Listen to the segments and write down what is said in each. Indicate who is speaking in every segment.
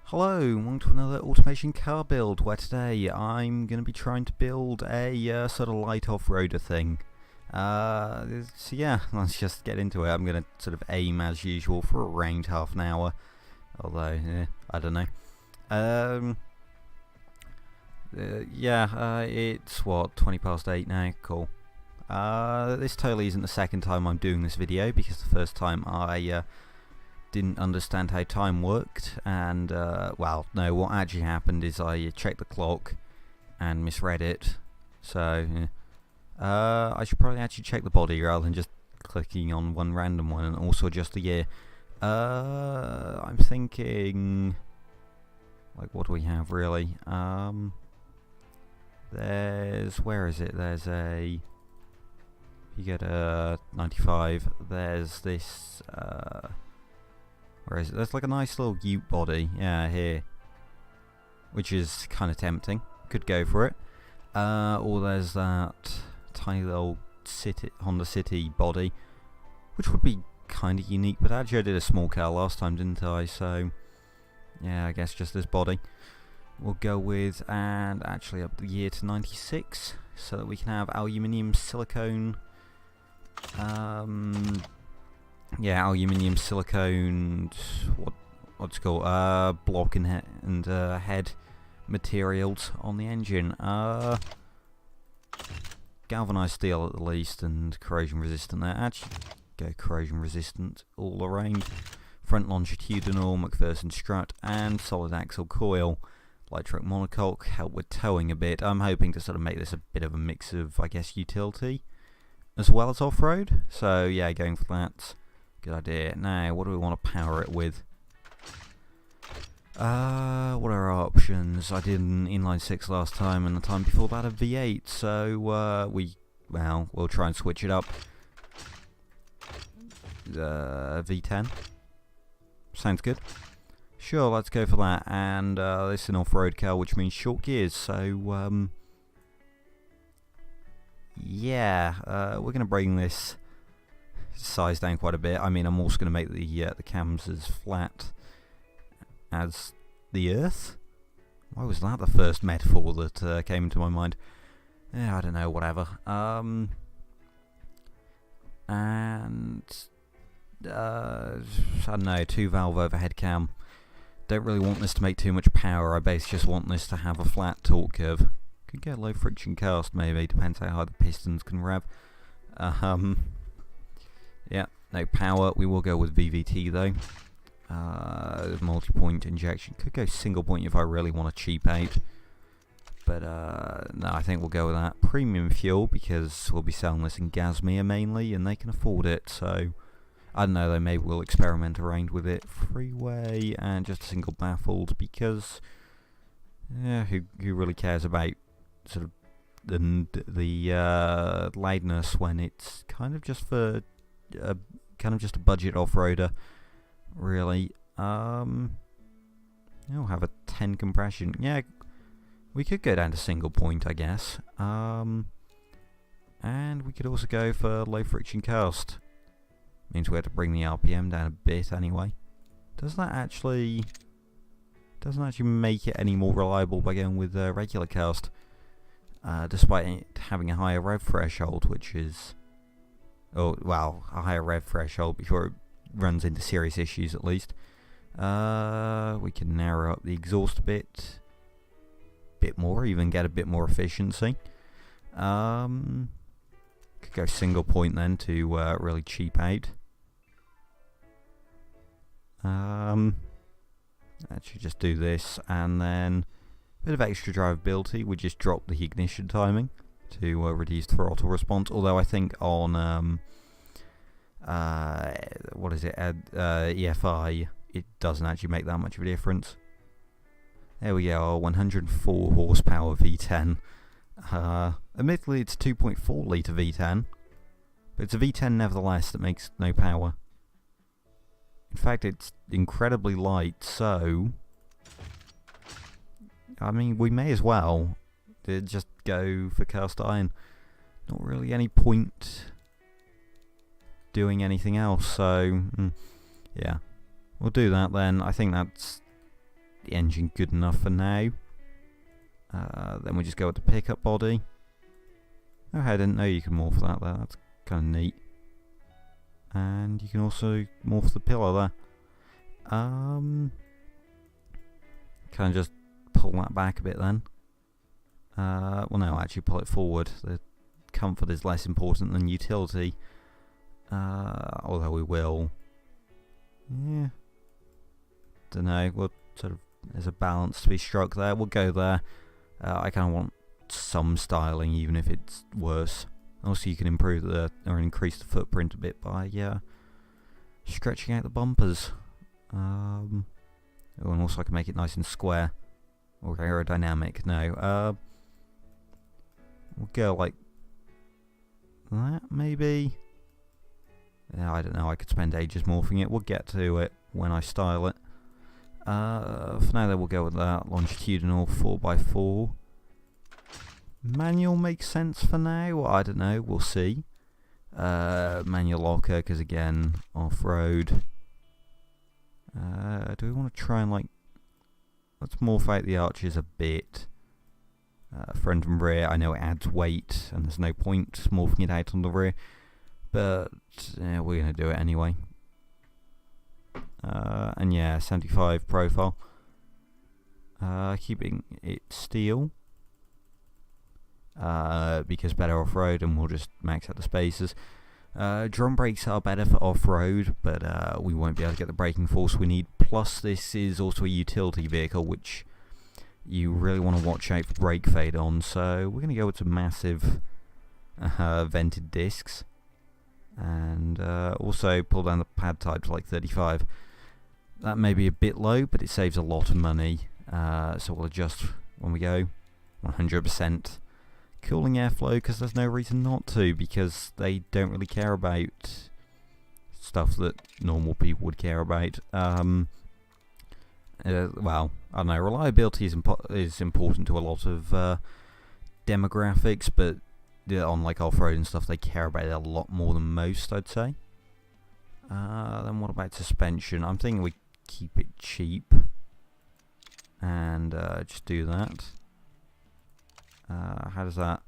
Speaker 1: Hello, and welcome to another automation car build, where today I'm going to be trying to build a sort of light off-roader thing. So yeah, let's just get into it. I'm going to sort of aim as usual for around half an hour, although, I don't know. It's what, 20 past 8 now, cool. This totally isn't the second time I'm doing this video, because the first time I didn't understand how time worked, and well, no, what actually happened is I checked the clock and misread it, so I should probably actually check the body rather than just clicking on one random one, and also adjust the year. I'm thinking, like, what do we have really? Where is it? There's a, you get a 95, there's this, where is it? There's like a nice little Ute body, yeah, here, which is kind of tempting. Could go for it. Or there's that tiny little Honda City body, which would be kind of unique. But actually, I did a small car last time, didn't I? So yeah, I guess just this body we'll go with, and actually up the year to 96, so that we can have aluminium silicone. Yeah, aluminium silicone, what's it called, block and head materials on the engine. Galvanized steel at the least, and corrosion resistant there. Actually, go corrosion resistant all around. Front longitudinal, McPherson strut, and solid axle coil. Light truck monocoque, help with towing a bit. I'm hoping to sort of make this a bit of a mix of, I guess, utility as well as off-road. So yeah, going for that. Good idea. Now, what do we want to power it with? What are our options? I did an inline 6 last time, and the time before that a V8, so we'll try and switch it up. V10. Sounds good. Sure, let's go for that. And this is an off-road car, which means short gears, so yeah, we're going to bring this size down quite a bit. I mean, I'm also going to make the cams as flat as the earth. Why was that the first metaphor that came into my mind? Yeah, I don't know, whatever. And I don't know, 2-valve overhead cam. Don't really want this to make too much power. I basically just want this to have a flat torque curve. Could get a low friction cast maybe, depends how high the pistons can rev. Yeah, no power. We will go with VVT though. Multi-point injection. Could go single point if I really want to cheap out. But no, I think we'll go with that. Premium fuel, because we'll be selling this in Gazmere mainly, and they can afford it. So I don't know, though, maybe we'll experiment around with it. Freeway and just a single baffled, because yeah, who really cares about sort of the loudness when it's kind of just for a budget off-roader, really. I'll have a 10 compression. Yeah, we could go down to single point, I guess. And we could also go for low friction cast. Means we have to bring the RPM down a bit anyway. Doesn't actually make it any more reliable by going with regular cast, despite it having a higher rev threshold, which is, oh well, a higher rev threshold before it runs into serious issues at least. We can narrow up the exhaust a bit more, even get a bit more efficiency. Could go single point then to really cheap out. Actually just do this, and then a bit of extra drivability. We just drop the ignition timing to reduce throttle response, although I think on what is it, EFI, it doesn't actually make that much of a difference. There we go, 104 horsepower V10. Admittedly it's a 2.4 litre V10, but it's a V10 nevertheless that makes no power. In fact, it's incredibly light, so I mean, we may as well just go for cast iron. Not really any point doing anything else, so yeah, we'll do that then. I think that's the engine good enough for now. Then we just go with the pickup body. Oh, I didn't know you could morph that there. That's kind of neat. And you can also morph the pillar there. Kind of just pull that back a bit then. Well, no, actually pull it forward. The comfort is less important than utility. Although we will. Yeah. Don't know. We'll sort of, there's a balance to be struck there. We'll go there. I kind of want some styling, even if it's worse. Also, you can improve or increase the footprint a bit by stretching out the bumpers. And also I can make it nice and square or aerodynamic. No, we'll go like that maybe. I don't know. I could spend ages morphing it. We'll get to it when I style it. For now, though, we'll go with that longitudinal 4x4. Manual makes sense for now. Well, I don't know. We'll see. Manual locker, because again, off-road. Do we want to try and let's morph out the arches a bit. Front and rear. I know it adds weight, and there's no point morphing it out on the rear, but we're going to do it anyway. And yeah, 75 profile. Keeping it steel. Because better off-road, and we'll just max out the spaces. Drum brakes are better for off-road, but we won't be able to get the braking force we need. Plus, this is also a utility vehicle, which you really want to watch out for brake fade on. So we're going to go with some massive vented discs, and also pull down the pad type to like 35. That may be a bit low, but it saves a lot of money. So we'll adjust when we go 100%. Cooling airflow, because there's no reason not to, because they don't really care about stuff that normal people would care about. Well, I don't know, reliability is important to a lot of demographics, but on like off-road and stuff, they care about it a lot more than most, I'd say. Then what about suspension? I'm thinking we keep it cheap and just do that. How does that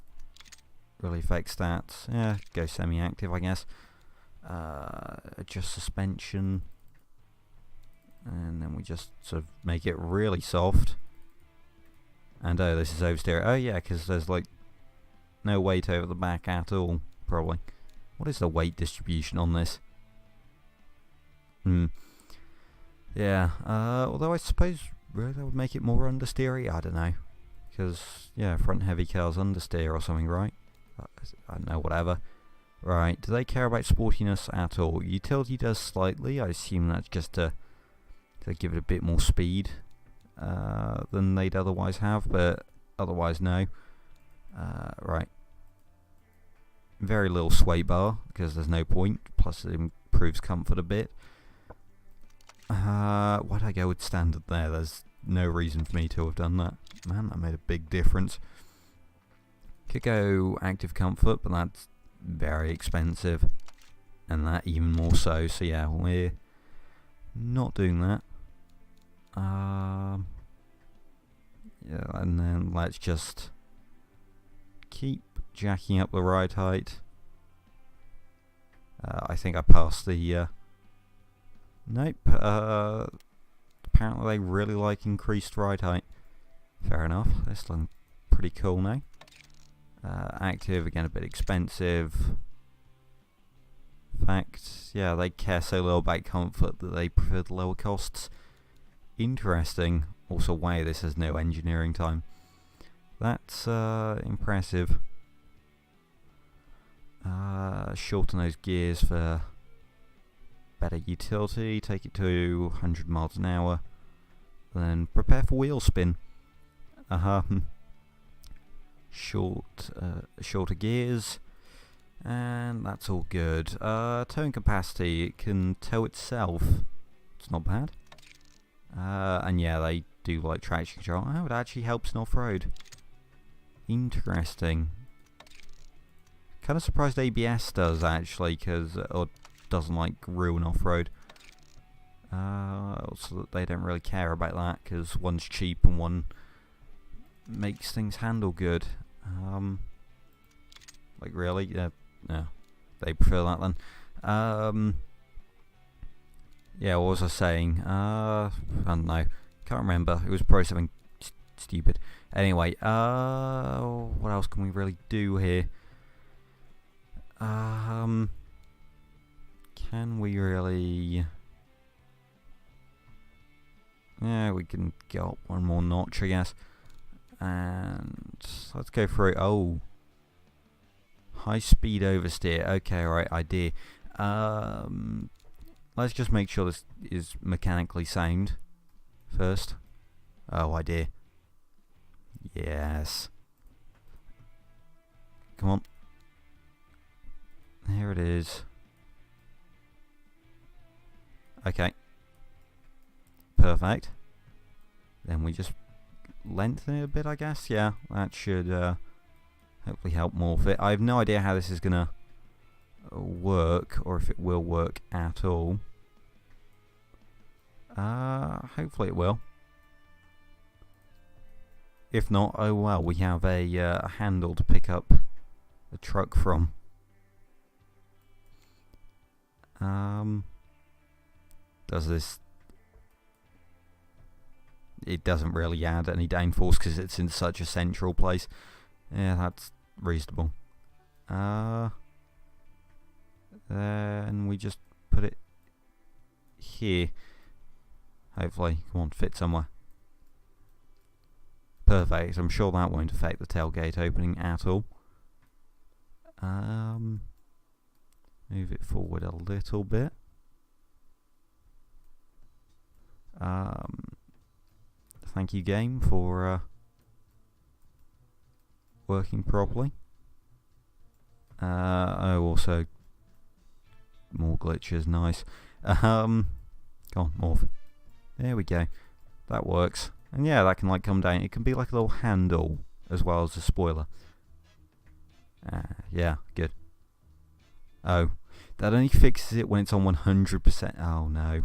Speaker 1: really affect stats? Yeah, go semi-active, I guess. Adjust suspension, and then we just sort of make it really soft. And oh, this is oversteer. Oh yeah, because there's like no weight over the back at all, probably. What is the weight distribution on this? Yeah, although I suppose really that would make it more understeery. I don't know. Because, yeah, front heavy cars understeer or something, right? I don't know, whatever. Right, do they care about sportiness at all? Utility does slightly. I assume that's just to give it a bit more speed than they'd otherwise have, but otherwise no. Right. Very little sway bar, because there's no point. Plus it improves comfort a bit. Why'd I go with standard there? There's no reason for me to have done that. Man, that made a big difference. Could go active comfort, but that's very expensive. And that even more so. So yeah, we're not doing that. Yeah, and then let's just keep jacking up the ride height. I think I passed the... Nope. Apparently they really like increased ride height. Fair enough. This looks pretty cool now. Active, again a bit expensive. In fact, yeah, they care so little about comfort that they prefer the lower costs. Interesting. Also, wow, this has no engineering time. That's impressive. Shorten those gears for better utility. Take it to 100 miles an hour. Then prepare for wheel spin. Shorter gears, and that's all good. Towing capacity, it can tow itself. It's not bad. And yeah, they do like traction control. Oh, it actually helps in off-road. Interesting. Kind of surprised ABS does actually, or doesn't like ruin off-road. so that they don't really care about that, because one's cheap and one makes things handle good. Like really? No, they prefer that then. Yeah, what was I saying? I don't know. Can't remember. It was probably something stupid. Anyway, what else can we really do here? Can we really... Yeah, we can get up one more notch, I guess. And let's go through. Oh, high speed oversteer. Okay, alright, idea. Let's just make sure this is mechanically sound first. Oh, idea. Yes. Come on. Here it is. Okay. Perfect. Then we just lengthen it a bit, I guess. Yeah, that should hopefully help morph it. I have no idea how this is gonna work, or if it will work at all. Hopefully it will. If not, oh well, we have a handle to pick up a truck from. Does this... It doesn't really add any downforce because it's in such a central place. Yeah, that's reasonable. Then we just put it here. Hopefully, come on, fit somewhere. Perfect. I'm sure that won't affect the tailgate opening at all. Move it forward a little bit. Thank you, game, for working properly. Oh, also more glitches. Nice. Come on, morph. There we go. That works. And yeah, that can like come down. It can be like a little handle as well as a spoiler. Yeah, good. Oh, that only fixes it when it's on 100%. Oh no.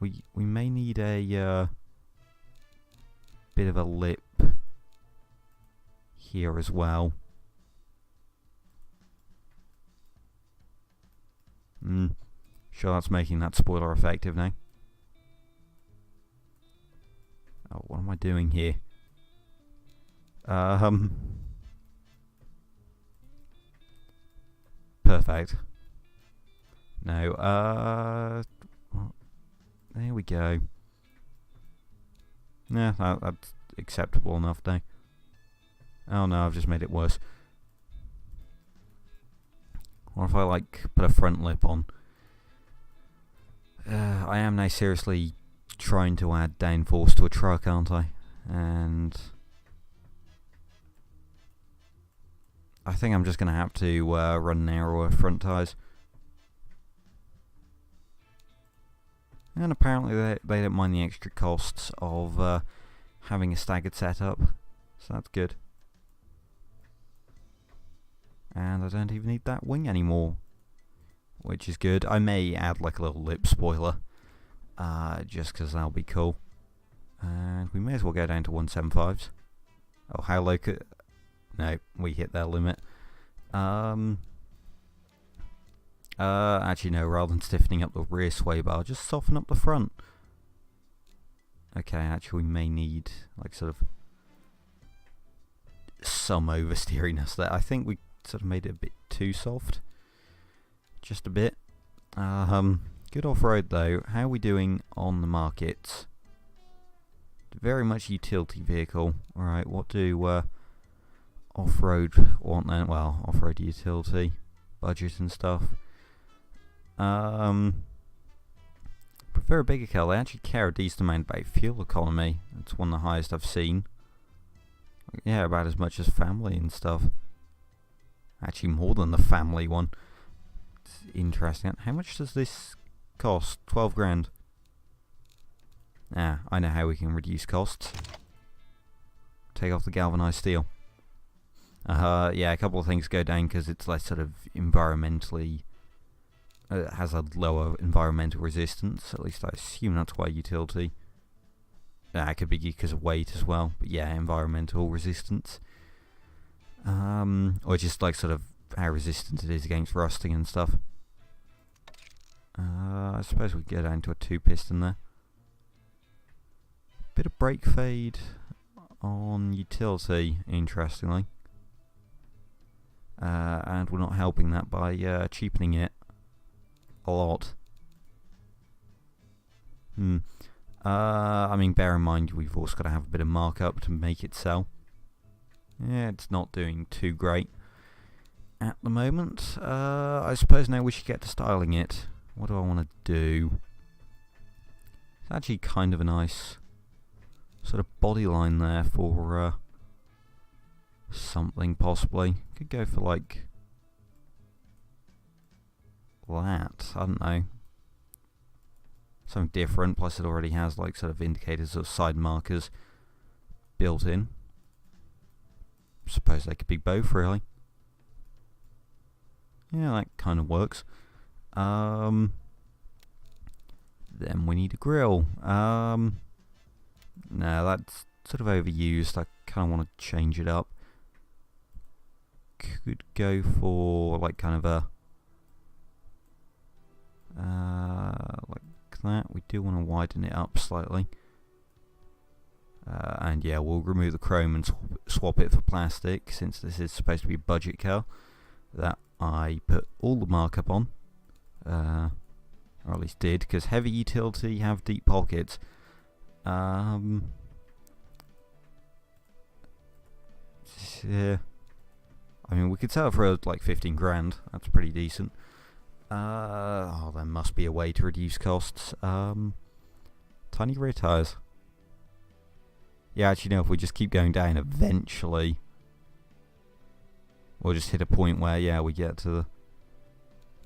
Speaker 1: We may need a bit of a lip here as well. Sure, that's making that spoiler effective now. Oh, what am I doing here? Perfect. No, there we go. Yeah, that's acceptable enough now. Oh no, I've just made it worse. Or if I like put a front lip on. I am now seriously trying to add downforce to a truck, aren't I? And I think I'm just going to have to run narrower front tyres. And apparently they don't mind the extra costs of having a staggered setup, so that's good. And I don't even need that wing anymore, which is good. I may add like a little lip spoiler, just because that'll be cool. And we may as well go down to 175s. Oh, how low could... No, we hit their limit. Actually no, rather than stiffening up the rear sway bar, just soften up the front. Okay, actually we may need like sort of some oversteeriness there. I think we sort of made it a bit too soft. Just a bit. Good off-road though. How are we doing on the markets? Very much utility vehicle. Alright, what do off-road want then? Well, off-road utility, budget and stuff. Prefer a bigger car. They actually care a decent amount about fuel economy. It's one of the highest I've seen. Yeah, about as much as family and stuff. Actually more than the family one. It's interesting. How much does this cost? 12 grand. Ah, I know how we can reduce costs. Take off the galvanized steel. Yeah, a couple of things go down because it's less sort of environmentally it has a lower environmental resistance. At least I assume that's why utility. It could be because of weight as well, but yeah, environmental resistance. Or just like sort of how resistant it is against rusting and stuff. I suppose we get down to a 2-piston there. Bit of brake fade on utility, interestingly. And we're not helping that by cheapening it a lot. I mean, bear in mind we've also got to have a bit of markup to make it sell. Yeah, it's not doing too great at the moment. I suppose now we should get to styling it. What do I want to do? It's actually kind of a nice sort of body line there for something possibly. Could go for like that. I don't know. Something different. Plus, it already has like sort of indicators of side markers built in. Suppose they could be both, really. Yeah, that kind of works. Then we need a grill. No, that's sort of overused. I kind of want to change it up. Could go for like kind of a like that. We do want to widen it up slightly. And yeah, we'll remove the chrome and swap it for plastic, since this is supposed to be a budget car that I put all the markup on, or at least did, because heavy utility have deep pockets. Yeah, I mean, we could sell it for like 15 grand. That's pretty decent. Oh, there must be a way to reduce costs. Tiny rear tires. Yeah, actually, no, if we just keep going down, eventually we'll just hit a point where, yeah, we get to the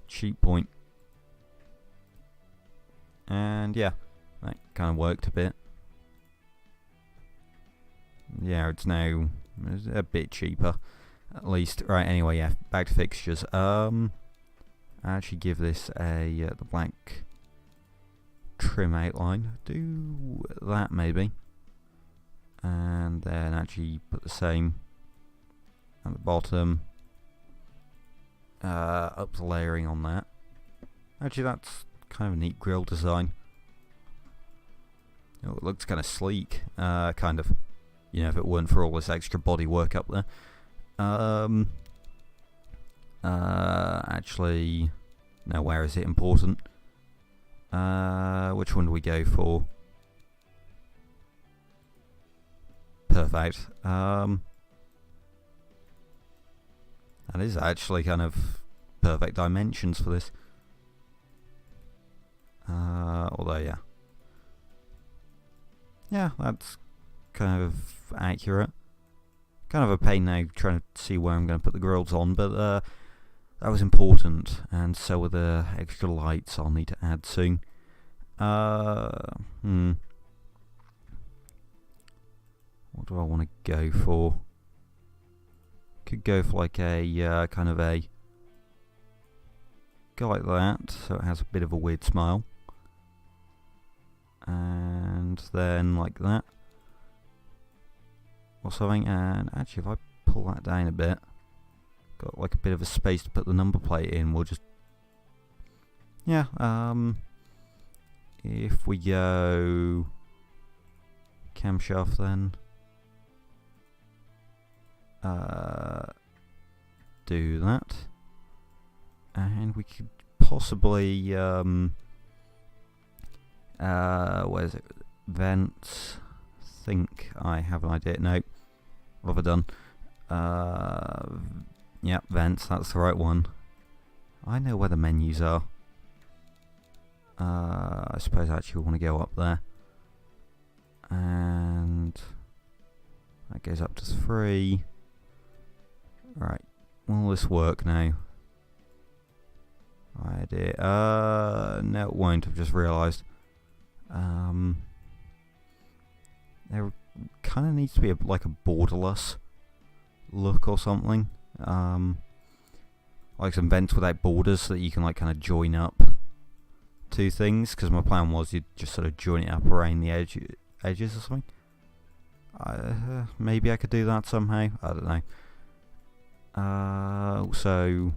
Speaker 1: cheap point. And yeah, that kind of worked a bit. Yeah, it's now a bit cheaper, at least. Right, anyway, yeah, back to fixtures. I actually give this a the black trim outline. Do that maybe. And then actually put the same at the bottom. Up the layering on that. Actually, that's kind of a neat grille design. Oh, it looks kind of sleek. Kind of. You know, if it weren't for all this extra body work up there. Actually, now where is it important? Which one do we go for? Perfect. That is actually kind of perfect dimensions for this. Although, yeah. Yeah, that's kind of accurate. Kind of a pain now trying to see where I'm going to put the grills on, but that was important, and so were the extra lights I'll need to add soon. What do I want to go for? Could go for like a kind of a go like that, so it has a bit of a weird smile, and then like that or something. And actually, if I pull that down a bit, got like a bit of a space to put the number plate in. We'll just, yeah, if we go camshaft, then do that, and we could possibly where's it? Vents. Think I have an idea. No, what have I done? Yep, vents. That's the right one. I know where the menus are. I suppose actually we want to go up there, and that goes up to 3. Right, will this work now? Idea. No, it won't. I've just realised. There kind of needs to be like a borderless look or something. Like some vents without borders, so that you can like kind of join up two things, because my plan was you'd just sort of join it up around the edges or something. Maybe I could do that somehow. I don't know. So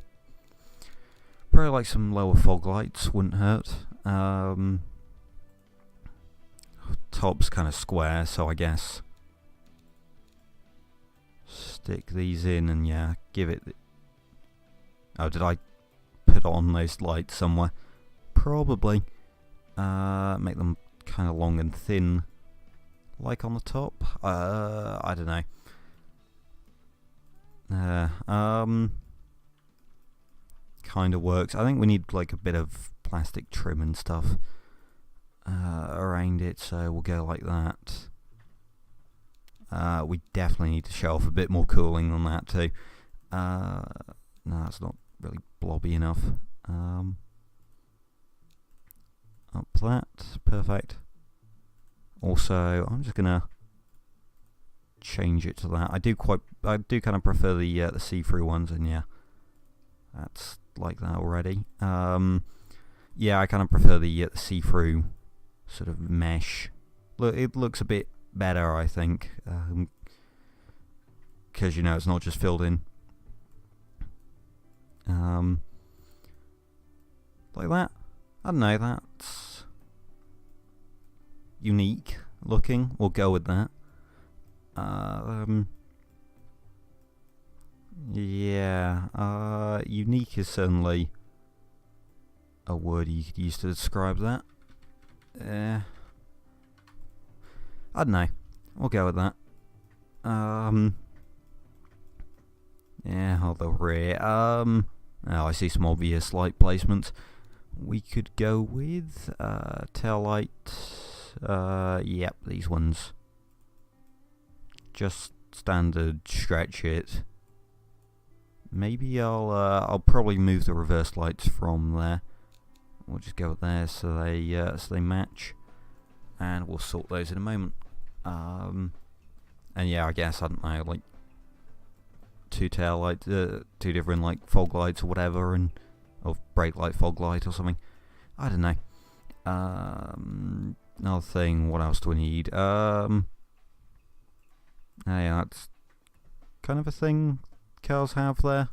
Speaker 1: probably like some lower fog lights wouldn't hurt. Top's kind of square, so I guess stick these in and yeah, give it. Oh, did I put on those lights somewhere? Probably. Make them kind of long and thin, like on the top. I don't know. Kind of works. I think we need like a bit of plastic trim and stuff around it, so we'll go like that. We definitely need to show off a bit more cooling than that too. No, it's not really blobby enough. Up that, perfect. Also, I'm just gonna change it to that. I do kind of prefer the see-through ones, and yeah, that's like that already. Yeah, I kind of prefer the see-through sort of mesh. Look, it looks a bit better, I think, because you know it's not just filled in. Like that. I don't know, that's unique looking. We'll go with that. Yeah, unique is certainly a word you could use to describe that. I don't know. We'll go with that. Yeah, hold the rear. Oh, I see some obvious light placements. We could go with tail light. Yep, these ones. Just standard stretch it. Maybe I'll probably move the reverse lights from there. We'll just go there so they match, and we'll sort those in a moment. And yeah, I guess I don't know, like two tail lights, two different like fog lights or whatever, and or brake light, fog light or something. I don't know. Another thing. What else do we need? Yeah, that's kind of a thing cars have there.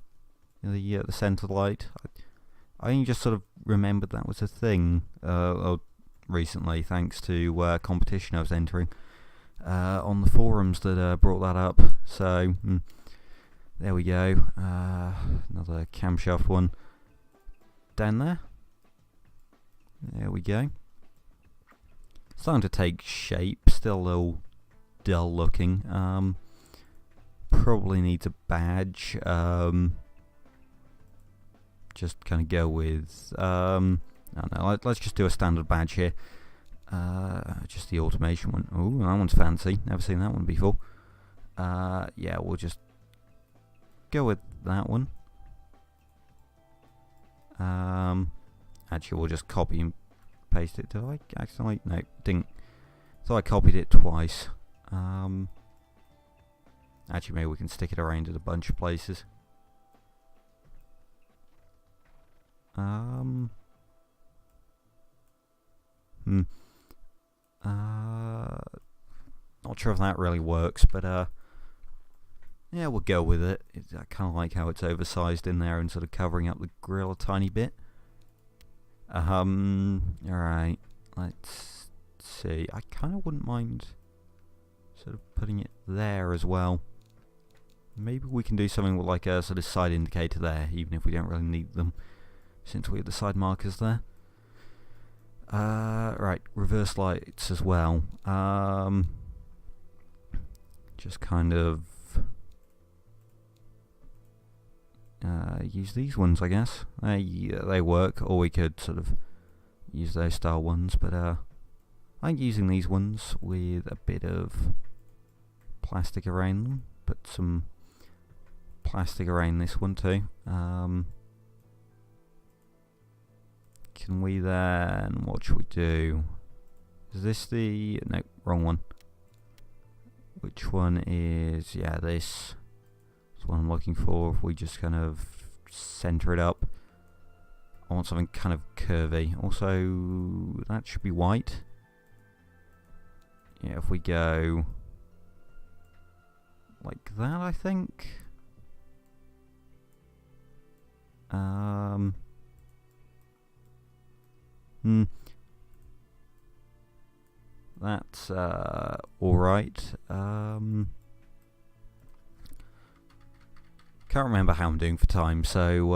Speaker 1: The centre light. I only just sort of remembered that was a thing recently, thanks to a competition I was entering on the forums that brought that up. So there we go. Another camshaft one down there. There we go. Starting to take shape. Still a little dull looking. Probably needs a badge. Just kind of go with I don't know, let's just do a standard badge here. Just the automation one. Oh, that one's fancy. Never seen that one before. Yeah, we'll just go with that one. Actually, we'll just copy and paste it. Did I accidentally? No, didn't. So I copied it twice. Actually, maybe we can stick it around in a bunch of places. Not sure if that really works, but yeah, we'll go with it. I kind of like how it's oversized in there and sort of covering up the grille a tiny bit. Alright, let's see. I kind of wouldn't mind sort of putting it there as well. Maybe we can do something with like a sort of side indicator there, even if we don't really need them, since we have the side markers there. Right, reverse lights as well. Just kind of use these ones, I guess. They work, or we could sort of use those style ones, but I'm using these ones with a bit of plastic around them. Put some plastic around this one too. Can we then, what should we do? Is this the, no, wrong one. Which one is, yeah, this is what I'm looking for. If we just kind of center it up. I want something kind of curvy. Also, that should be white. Yeah, if we go like that, I think. That's alright. Can't remember how I'm doing for time, so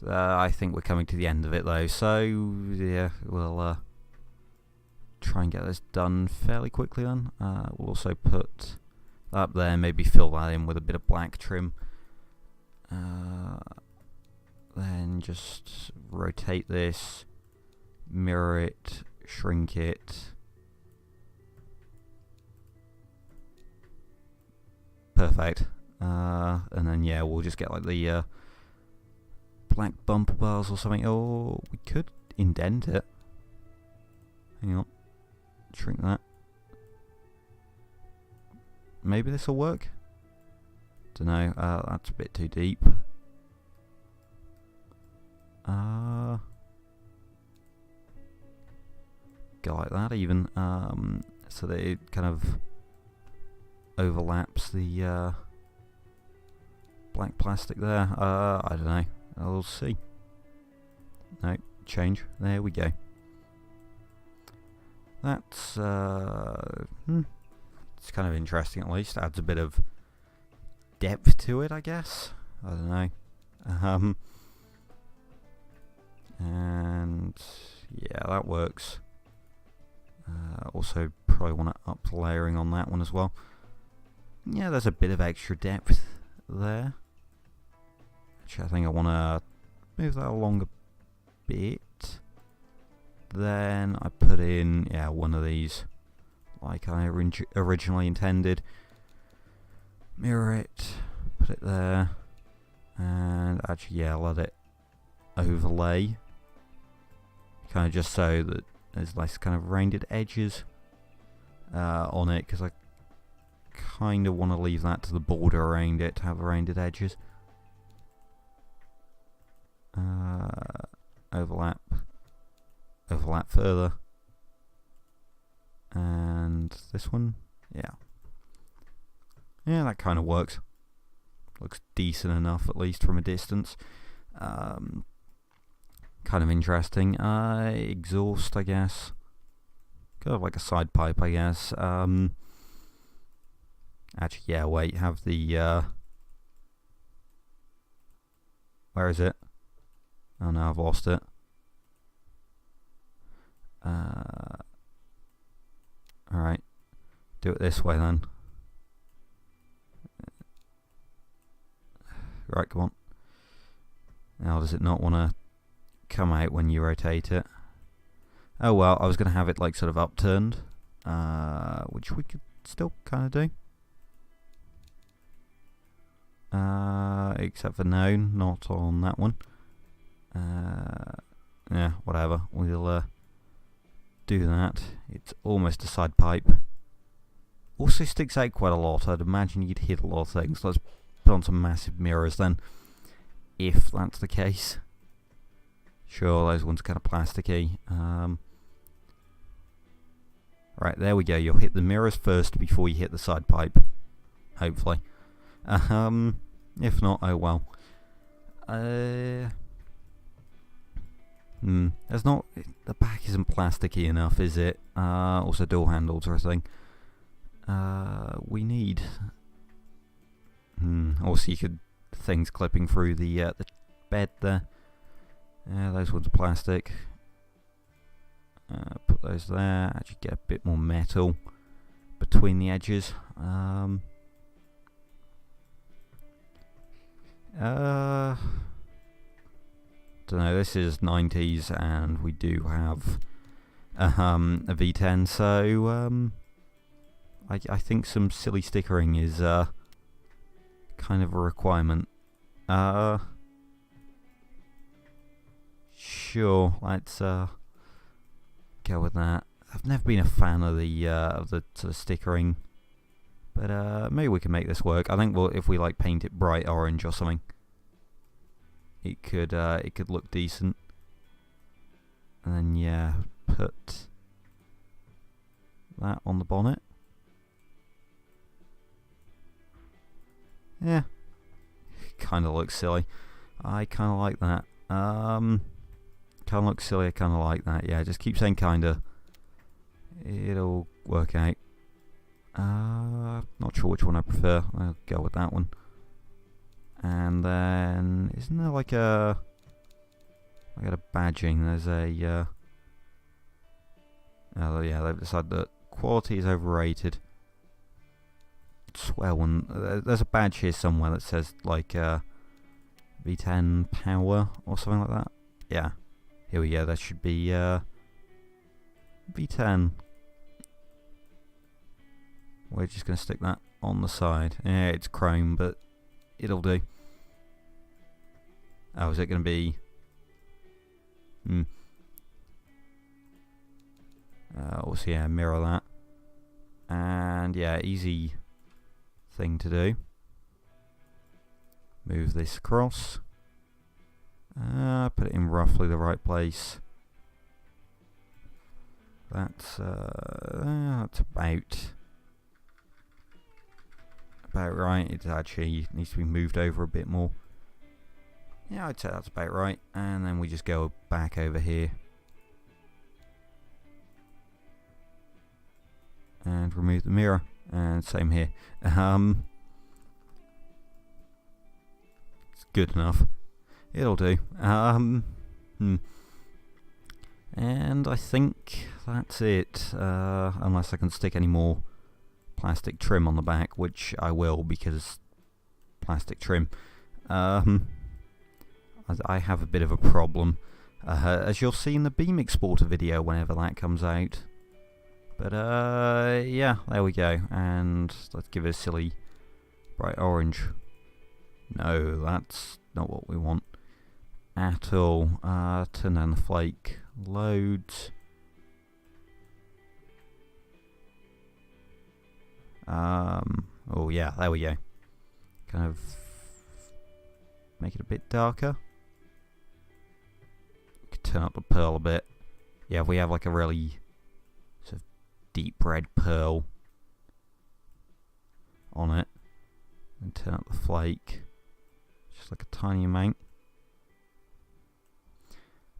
Speaker 1: I think we're coming to the end of it though. So yeah, we'll try and get this done fairly quickly then. We'll also put up there, maybe fill that in with a bit of black trim. Then just rotate this, mirror it, shrink it. Perfect. And then yeah, we'll just get like the black bumper bars or something. Oh, we could indent it. Hang on. Shrink that. Maybe this will work? Dunno, that's a bit too deep. Go like that even, so that it kind of overlaps the black plastic there. I don't know. I'll see. No, change. There we go. That's it's kind of interesting at least. Adds a bit of depth to it, I guess. I don't know. And yeah, that works. Also probably want to up layering on that one as well. Yeah, there's a bit of extra depth there. Actually, I think I want to move that along a bit. Then I put in, yeah, one of these like I originally intended. Mirror it, put it there, and actually, yeah, let it overlay. Kind of just so that there's less kind of rounded edges on it, because I kind of want to leave that to the border around it to have rounded edges. Overlap further, and this one, yeah, that kind of works. Looks decent enough, at least from a distance. Kind of interesting. Exhaust, I guess. Kind of like a side pipe, I guess. Actually, yeah, wait, have the, where is it? Oh no, I've lost it. Alright, do it this way then. Right, come on. Now, does it not want to come out when you rotate it? Oh well, I was going to have it like sort of upturned, which we could still kind of do. Except for no, not on that one. Yeah, whatever. We'll do that. It's almost a side pipe. Also sticks out quite a lot. I'd imagine you'd hit a lot of things. Let's put on some massive mirrors then, if that's the case. Sure, those ones kind of plasticky. Right, there we go. You'll hit the mirrors first before you hit the side pipe. Hopefully. If not, oh well. There's not... The back isn't plasticky enough, is it? Also door handles are a thing. We need... Also you could... Things clipping through the bed there. Yeah, those ones are plastic. Put those there. Actually get a bit more metal between the edges. Don't know, this is 90s and we do have a V10, so I think some silly stickering is kind of a requirement. Sure, let's go with that. I've never been a fan of the sort of stickering, but maybe we can make this work. I think if we like paint it bright orange or something. it could look decent. And then yeah, put that on the bonnet. Yeah, kind of looks silly. I kind of like that. Kind of looks silly. I kind of like that. Yeah, just keep saying kinda. It'll work out. Not sure which one I prefer. I'll go with that one. And then isn't there like a? I got a badging. There's a. Oh yeah, they've decided that quality is overrated. Swear one. There's a badge here somewhere that says like V10 power or something like that. Yeah, here we go. That should be V10. We're just gonna stick that on the side. Yeah, it's chrome, but it'll do. Oh, is it gonna be? Also, yeah, mirror that. And yeah, easy thing to do. Move this across. Put it in roughly the right place. That's about right. It actually needs to be moved over a bit more. Yeah, I'd say that's about right. And then we just go back over here. And remove the mirror. And same here. It's good enough. It'll do. And I think that's it. Unless I can stick any more plastic trim on the back, which I will, because plastic trim. I have a bit of a problem, as you'll see in the Beam Exporter video whenever that comes out. But yeah, there we go. And let's give it a silly bright orange. No, that's not what we want at all. Turn down the flake loads. Oh yeah, there we go. Kind of make it a bit darker. We could turn up the pearl a bit. Yeah, if we have like a really sort of deep red pearl on it, and turn up the flake just like a tiny amount.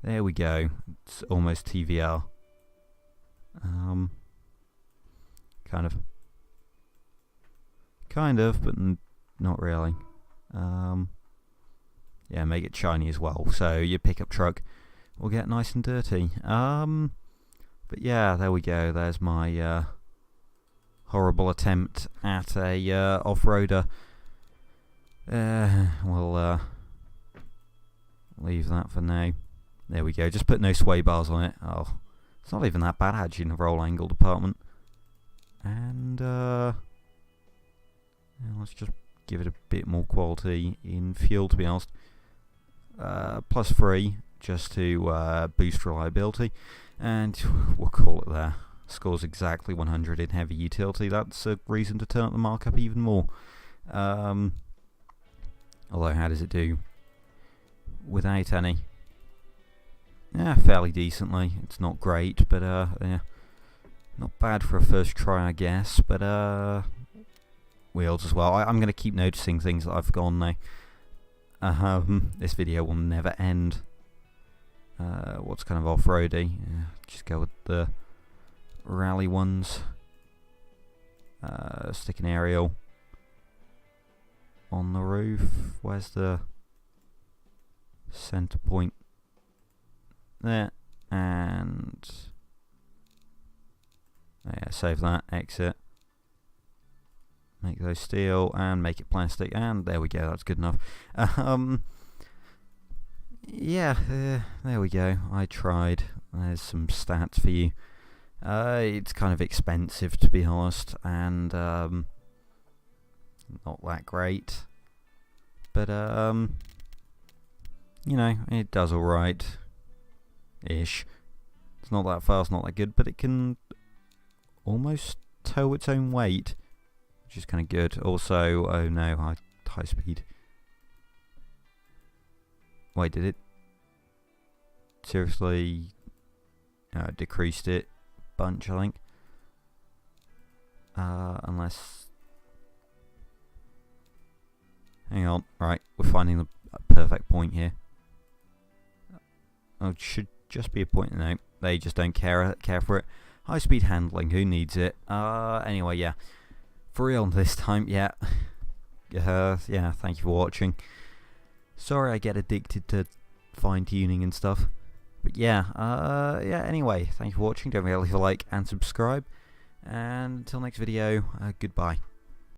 Speaker 1: There we go. It's almost TVR. Kind of, but not really. Yeah, make it shiny as well, so your pickup truck will get nice and dirty. But yeah, there we go. There's my horrible attempt at a off-roader. We'll leave that for now. There we go. Just put no sway bars on it. Oh, it's not even that bad actually in the roll angle department. And let's just give it a bit more quality in fuel, to be honest. +3 just to boost reliability, and we'll call it there. Scores exactly 100 in heavy utility. That's a reason to turn up the markup even more. Although, how does it do without any? Yeah, fairly decently. It's not great, but yeah, not bad for a first try, I guess. But wheels as well. I'm going to keep noticing things that I've gone now. This video will never end. What's kind of off-roady? Yeah, just go with the rally ones. Stick an aerial on the roof. Where's the center point? There. And yeah, save that. Exit. Make those steel and make it plastic, and there we go. That's good enough. Yeah, there we go. I tried. There's some stats for you. It's kind of expensive, to be honest, and not that great. But you know, it does all right, ish. It's not that fast, not that good, but it can almost tow its own weight, which is kind of good. Also, oh no, high speed. Wait, did it seriously decreased it a bunch, I think. Unless... Hang on, right, we're finding the perfect point here. Oh, it should just be a point. No, they just don't care for it. High speed handling, who needs it? Anyway, yeah. For real this time, yeah. Yeah, thank you for watching. Sorry I get addicted to fine-tuning and stuff. But yeah, anyway, thank you for watching. Don't forget to leave a like and subscribe. And until next video, goodbye.